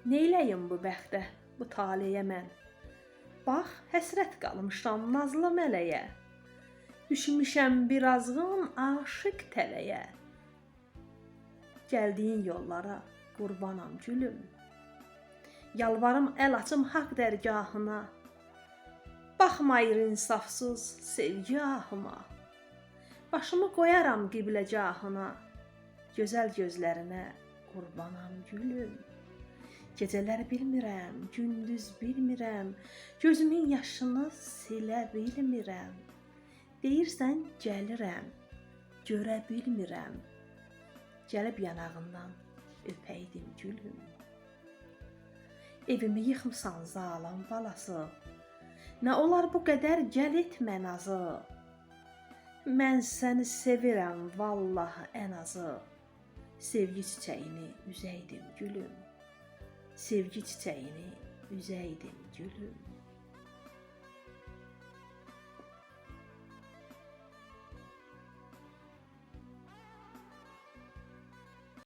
Neyləyim bu bəxtə, bu taleyə mən? Bax, həsrət qalmışam nazlı mələyə. Düşmüşəm bir azğın aşiq tələyə. Gəldiyin yollara qurbanam gülüm. Yalvarım əl açım haqq dərgahına. Baxmayır insafsız sevgi ahıma. Başımı qoyaram qibləgahına. Gözəl gözlərinə qurbanam gülüm. Gecələr bilmirəm, gündüz bilmirəm, gözümün yaşını silə bilmirəm. Deyirsən gəlirəm, görə bilmirəm. Gəlib yanağından öpəydim gülüm. Evimi yıxmısan zalım balası. Nə olar bu qədər gəl etmə nazı. Mən səni sevirəm vallahi ən azı. Sevgi çiçəyini üzəydim gülüm. Sevgi çiçəyini üzəydim gülüm.